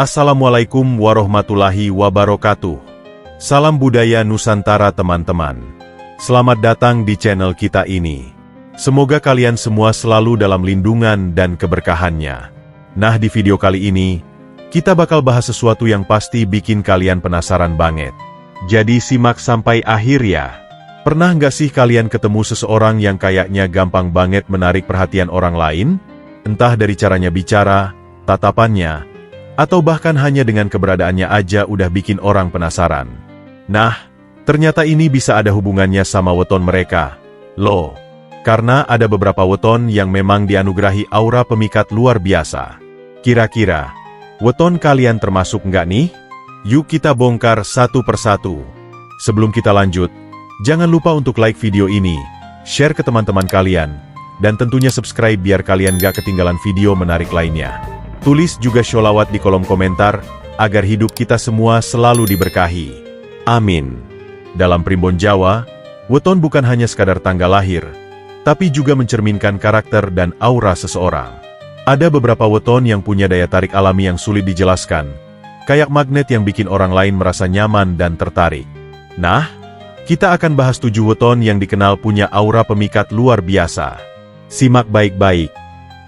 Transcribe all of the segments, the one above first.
Assalamualaikum warahmatullahi wabarakatuh. Salam budaya Nusantara teman-teman. Selamat datang di channel kita ini. Semoga kalian semua selalu dalam lindungan dan keberkahannya. Nah, di video kali ini, kita bakal bahas sesuatu yang pasti bikin kalian penasaran banget. Jadi simak sampai akhir ya. Pernah nggak sih kalian ketemu seseorang yang kayaknya gampang banget menarik perhatian orang lain? Entah dari caranya bicara, tatapannya, atau bahkan hanya dengan keberadaannya aja udah bikin orang penasaran. Nah, ternyata ini bisa ada hubungannya sama weton mereka. Loh, karena ada beberapa weton yang memang dianugerahi aura pemikat luar biasa. Kira-kira, weton kalian termasuk nggak nih? Yuk kita bongkar satu persatu. Sebelum kita lanjut, jangan lupa untuk like video ini, share ke teman-teman kalian, dan tentunya subscribe biar kalian gak ketinggalan video menarik lainnya. Tulis juga sholawat di kolom komentar, agar hidup kita semua selalu diberkahi. Amin. Dalam primbon Jawa, weton bukan hanya sekadar tanggal lahir, tapi juga mencerminkan karakter dan aura seseorang. Ada beberapa weton yang punya daya tarik alami yang sulit dijelaskan, kayak magnet yang bikin orang lain merasa nyaman dan tertarik. Nah, kita akan bahas 7 weton yang dikenal punya aura pemikat luar biasa. Simak baik-baik.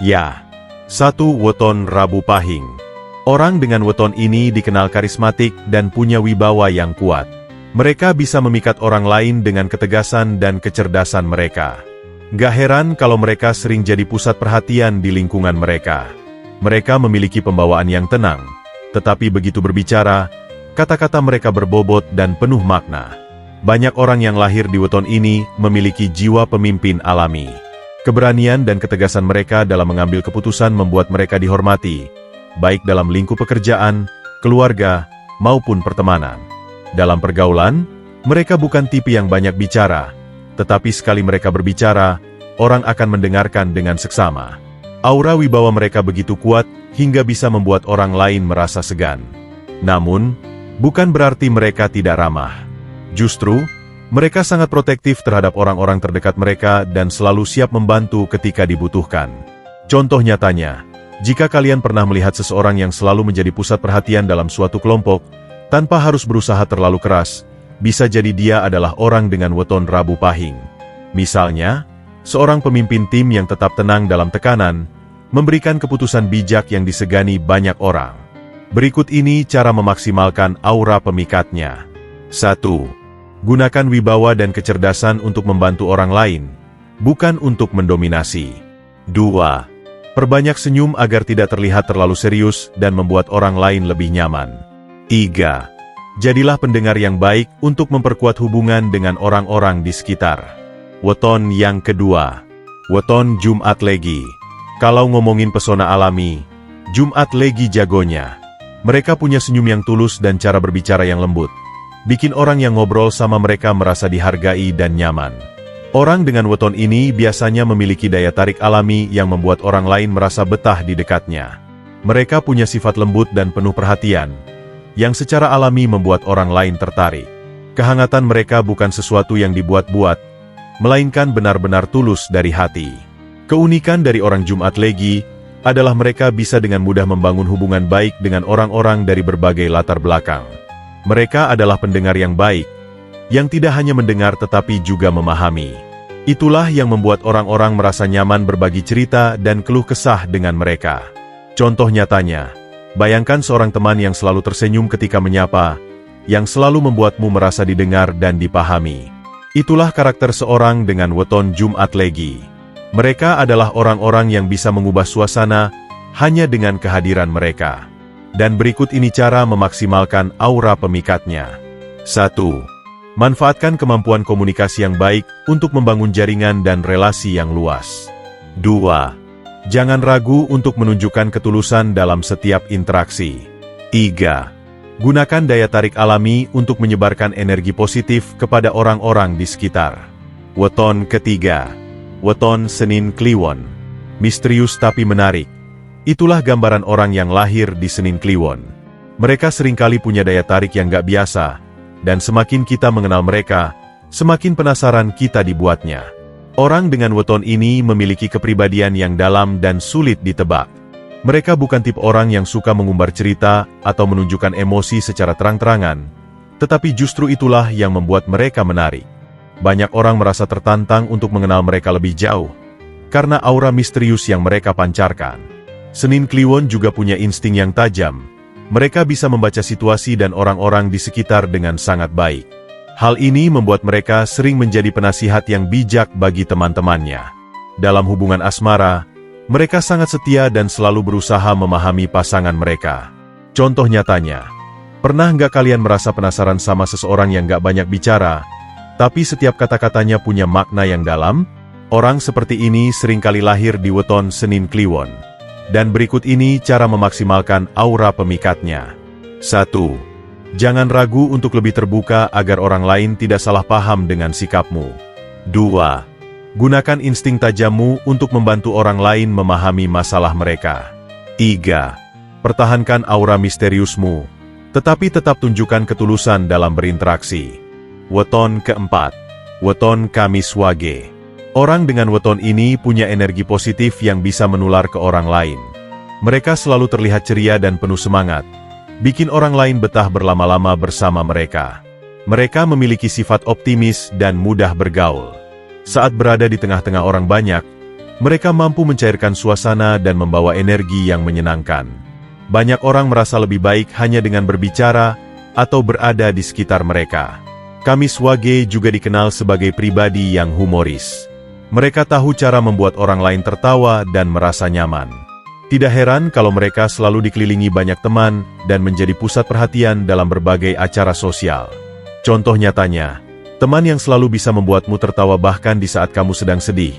Ya. 1. Weton Rabu Pahing. Orang dengan weton ini dikenal karismatik dan punya wibawa yang kuat. Mereka bisa memikat orang lain dengan ketegasan dan kecerdasan mereka. Gak heran kalau mereka sering jadi pusat perhatian di lingkungan mereka. Mereka memiliki pembawaan yang tenang, tetapi begitu berbicara, kata-kata mereka berbobot dan penuh makna. Banyak orang yang lahir di weton ini memiliki jiwa pemimpin alami. Keberanian dan ketegasan mereka dalam mengambil keputusan membuat mereka dihormati, baik dalam lingkup pekerjaan, keluarga, maupun pertemanan. Dalam pergaulan, mereka bukan tipe yang banyak bicara, tetapi sekali mereka berbicara, orang akan mendengarkan dengan seksama. Aura wibawa mereka begitu kuat, hingga bisa membuat orang lain merasa segan. Namun, bukan berarti mereka tidak ramah. Justru, mereka sangat protektif terhadap orang-orang terdekat mereka dan selalu siap membantu ketika dibutuhkan. Contoh nyatanya, jika kalian pernah melihat seseorang yang selalu menjadi pusat perhatian dalam suatu kelompok, tanpa harus berusaha terlalu keras, bisa jadi dia adalah orang dengan weton Rabu Pahing. Misalnya, seorang pemimpin tim yang tetap tenang dalam tekanan, memberikan keputusan bijak yang disegani banyak orang. Berikut ini cara memaksimalkan aura pemikatnya. 1. Gunakan wibawa dan kecerdasan untuk membantu orang lain, bukan untuk mendominasi. 2. Perbanyak senyum agar tidak terlihat terlalu serius dan membuat orang lain lebih nyaman. 3. Jadilah pendengar yang baik untuk memperkuat hubungan dengan orang-orang di sekitar. Weton yang kedua. Weton Jumat Legi. Kalau ngomongin pesona alami, Jumat Legi jagonya. Mereka punya senyum yang tulus dan cara berbicara yang lembut. Bikin orang yang ngobrol sama mereka merasa dihargai dan nyaman. Orang dengan weton ini biasanya memiliki daya tarik alami yang membuat orang lain merasa betah di dekatnya. Mereka punya sifat lembut dan penuh perhatian, yang secara alami membuat orang lain tertarik. Kehangatan mereka bukan sesuatu yang dibuat-buat, melainkan benar-benar tulus dari hati. Keunikan dari orang Jumat Legi adalah mereka bisa dengan mudah membangun hubungan baik dengan orang-orang dari berbagai latar belakang. Mereka adalah pendengar yang baik, yang tidak hanya mendengar tetapi juga memahami. Itulah yang membuat orang-orang merasa nyaman berbagi cerita dan keluh kesah dengan mereka. Contoh nyatanya, bayangkan seorang teman yang selalu tersenyum ketika menyapa, yang selalu membuatmu merasa didengar dan dipahami. Itulah karakter seorang dengan weton Jumat Legi. Mereka adalah orang-orang yang bisa mengubah suasana hanya dengan kehadiran mereka. Dan berikut ini cara memaksimalkan aura pemikatnya. 1. Manfaatkan kemampuan komunikasi yang baik untuk membangun jaringan dan relasi yang luas. 2. Jangan ragu untuk menunjukkan ketulusan dalam setiap interaksi. 3. Gunakan daya tarik alami untuk menyebarkan energi positif kepada orang-orang di sekitar. Weton ketiga. Weton Senin Kliwon. Misterius tapi menarik. Itulah gambaran orang yang lahir di Senin Kliwon. Mereka seringkali punya daya tarik yang gak biasa, dan semakin kita mengenal mereka, semakin penasaran kita dibuatnya. Orang dengan weton ini memiliki kepribadian yang dalam dan sulit ditebak. Mereka bukan tipe orang yang suka mengumbar cerita atau menunjukkan emosi secara terang-terangan, tetapi justru itulah yang membuat mereka menarik. Banyak orang merasa tertantang untuk mengenal mereka lebih jauh, karena aura misterius yang mereka pancarkan. Senin Kliwon juga punya insting yang tajam. Mereka bisa membaca situasi dan orang-orang di sekitar dengan sangat baik. Hal ini membuat mereka sering menjadi penasihat yang bijak bagi teman-temannya. Dalam hubungan asmara, mereka sangat setia dan selalu berusaha memahami pasangan mereka. Contoh nyatanya, pernah nggak kalian merasa penasaran sama seseorang yang nggak banyak bicara, tapi setiap kata-katanya punya makna yang dalam? Orang seperti ini seringkali lahir di weton Senin Kliwon. Dan berikut ini cara memaksimalkan aura pemikatnya. 1. Jangan ragu untuk lebih terbuka agar orang lain tidak salah paham dengan sikapmu. 2. Gunakan insting tajammu untuk membantu orang lain memahami masalah mereka. 3. Pertahankan aura misteriusmu, tetapi tetap tunjukkan ketulusan dalam berinteraksi. Weton keempat, weton Kamis Wage. Orang dengan weton ini punya energi positif yang bisa menular ke orang lain. Mereka selalu terlihat ceria dan penuh semangat, bikin orang lain betah berlama-lama bersama mereka. Mereka memiliki sifat optimis dan mudah bergaul. Saat berada di tengah-tengah orang banyak, mereka mampu mencairkan suasana dan membawa energi yang menyenangkan. Banyak orang merasa lebih baik hanya dengan berbicara atau berada di sekitar mereka. Kamis Wage juga dikenal sebagai pribadi yang humoris. Mereka tahu cara membuat orang lain tertawa dan merasa nyaman. Tidak heran kalau mereka selalu dikelilingi banyak teman dan menjadi pusat perhatian dalam berbagai acara sosial. Contoh nyatanya, teman yang selalu bisa membuatmu tertawa bahkan di saat kamu sedang sedih,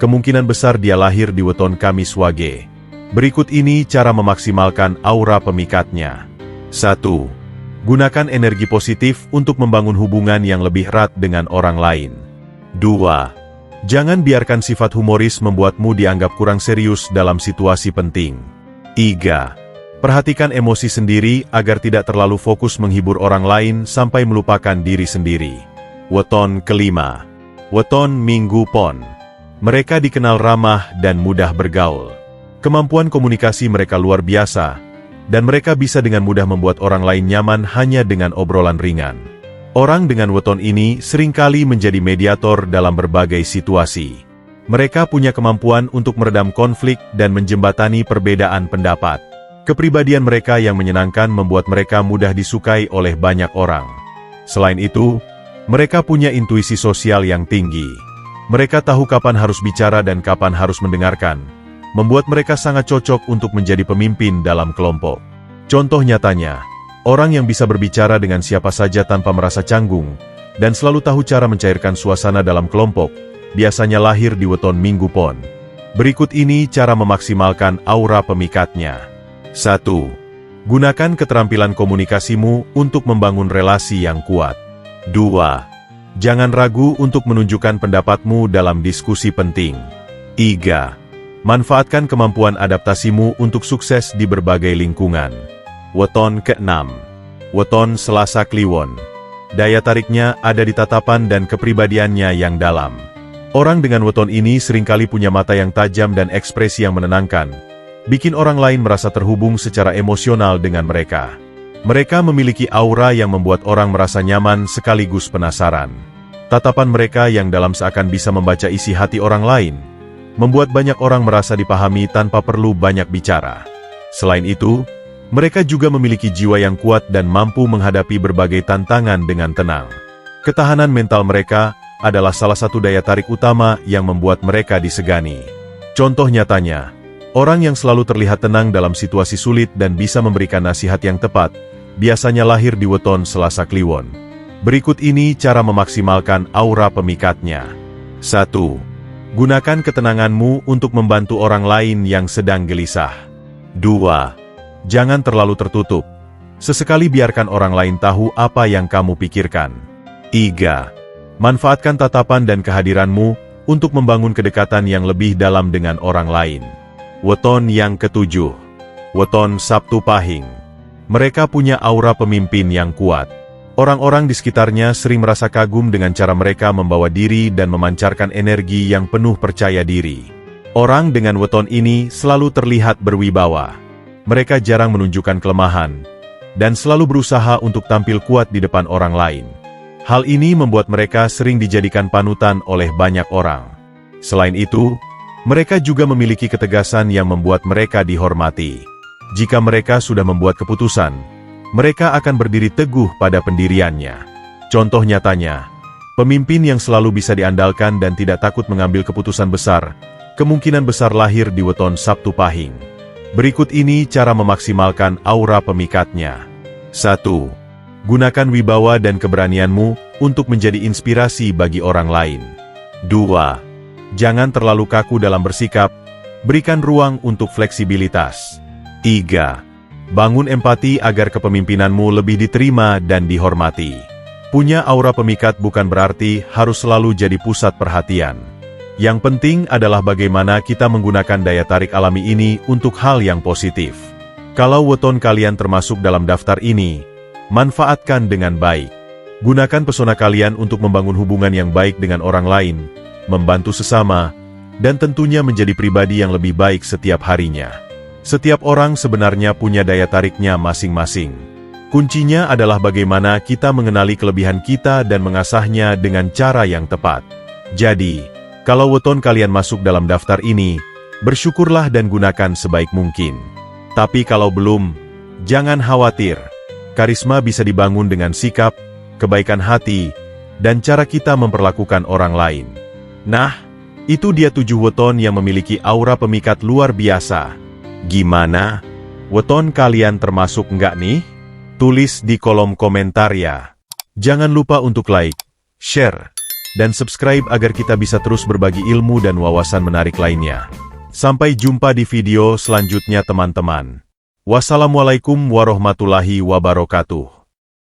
kemungkinan besar dia lahir di weton Kamis Wage. Berikut ini cara memaksimalkan aura pemikatnya. 1. Gunakan energi positif untuk membangun hubungan yang lebih erat dengan orang lain. 2. Jangan biarkan sifat humoris membuatmu dianggap kurang serius dalam situasi penting. 3. Perhatikan emosi sendiri agar tidak terlalu fokus menghibur orang lain sampai melupakan diri sendiri. Weton kelima, weton Minggu Pon. Mereka dikenal ramah dan mudah bergaul. Kemampuan komunikasi mereka luar biasa, dan mereka bisa dengan mudah membuat orang lain nyaman hanya dengan obrolan ringan. Orang dengan weton ini seringkali menjadi mediator dalam berbagai situasi. Mereka punya kemampuan untuk meredam konflik dan menjembatani perbedaan pendapat. Kepribadian mereka yang menyenangkan membuat mereka mudah disukai oleh banyak orang. Selain itu, mereka punya intuisi sosial yang tinggi. Mereka tahu kapan harus bicara dan kapan harus mendengarkan, membuat mereka sangat cocok untuk menjadi pemimpin dalam kelompok. Contoh nyatanya, orang yang bisa berbicara dengan siapa saja tanpa merasa canggung, dan selalu tahu cara mencairkan suasana dalam kelompok, biasanya lahir di weton Minggu Pon. Berikut ini cara memaksimalkan aura pemikatnya. 1. Gunakan keterampilan komunikasimu untuk membangun relasi yang kuat. 2. Jangan ragu untuk menunjukkan pendapatmu dalam diskusi penting. 3. Manfaatkan kemampuan adaptasimu untuk sukses di berbagai lingkungan. Weton ke-6, weton Selasa Kliwon. Daya tariknya ada di tatapan dan kepribadiannya yang dalam. Orang dengan weton ini seringkali punya mata yang tajam dan ekspresi yang menenangkan, bikin orang lain merasa terhubung secara emosional dengan mereka. Mereka memiliki aura yang membuat orang merasa nyaman sekaligus penasaran. Tatapan mereka yang dalam seakan bisa membaca isi hati orang lain, membuat banyak orang merasa dipahami tanpa perlu banyak bicara. Selain itu, mereka juga memiliki jiwa yang kuat dan mampu menghadapi berbagai tantangan dengan tenang. Ketahanan mental mereka adalah salah satu daya tarik utama yang membuat mereka disegani. Contoh nyatanya, orang yang selalu terlihat tenang dalam situasi sulit dan bisa memberikan nasihat yang tepat, biasanya lahir di weton Selasa Kliwon. Berikut ini cara memaksimalkan aura pemikatnya. 1. Gunakan ketenanganmu untuk membantu orang lain yang sedang gelisah. 2. Jangan terlalu tertutup. Sesekali biarkan orang lain tahu apa yang kamu pikirkan. 3. Manfaatkan tatapan dan kehadiranmu untuk membangun kedekatan yang lebih dalam dengan orang lain. Weton yang ketujuh, weton Sabtu Pahing. Mereka punya aura pemimpin yang kuat. Orang-orang di sekitarnya sering merasa kagum dengan cara mereka membawa diri dan memancarkan energi yang penuh percaya diri. Orang dengan weton ini selalu terlihat berwibawa. Mereka jarang menunjukkan kelemahan, dan selalu berusaha untuk tampil kuat di depan orang lain. Hal ini membuat mereka sering dijadikan panutan oleh banyak orang. Selain itu, mereka juga memiliki ketegasan yang membuat mereka dihormati. Jika mereka sudah membuat keputusan, mereka akan berdiri teguh pada pendiriannya. Contoh nyatanya, pemimpin yang selalu bisa diandalkan dan tidak takut mengambil keputusan besar, kemungkinan besar lahir di weton Sabtu Pahing. Berikut ini cara memaksimalkan aura pemikatnya. 1. Gunakan wibawa dan keberanianmu untuk menjadi inspirasi bagi orang lain. 2. Jangan terlalu kaku dalam bersikap, berikan ruang untuk fleksibilitas. 3. Bangun empati agar kepemimpinanmu lebih diterima dan dihormati. Punya aura pemikat bukan berarti harus selalu jadi pusat perhatian. Yang penting adalah bagaimana kita menggunakan daya tarik alami ini untuk hal yang positif. Kalau weton kalian termasuk dalam daftar ini, manfaatkan dengan baik. Gunakan pesona kalian untuk membangun hubungan yang baik dengan orang lain, membantu sesama, dan tentunya menjadi pribadi yang lebih baik setiap harinya. Setiap orang sebenarnya punya daya tariknya masing-masing. Kuncinya adalah bagaimana kita mengenali kelebihan kita dan mengasahnya dengan cara yang tepat. Jadi, kalau weton kalian masuk dalam daftar ini, bersyukurlah dan gunakan sebaik mungkin. Tapi kalau belum, jangan khawatir. Karisma bisa dibangun dengan sikap, kebaikan hati, dan cara kita memperlakukan orang lain. Nah, itu dia 7 weton yang memiliki aura pemikat luar biasa. Gimana? Weton kalian termasuk nggak nih? Tulis di kolom komentar ya. Jangan lupa untuk like, share, dan subscribe agar kita bisa terus berbagi ilmu dan wawasan menarik lainnya. Sampai jumpa di video selanjutnya teman-teman. Wassalamualaikum warahmatullahi wabarakatuh.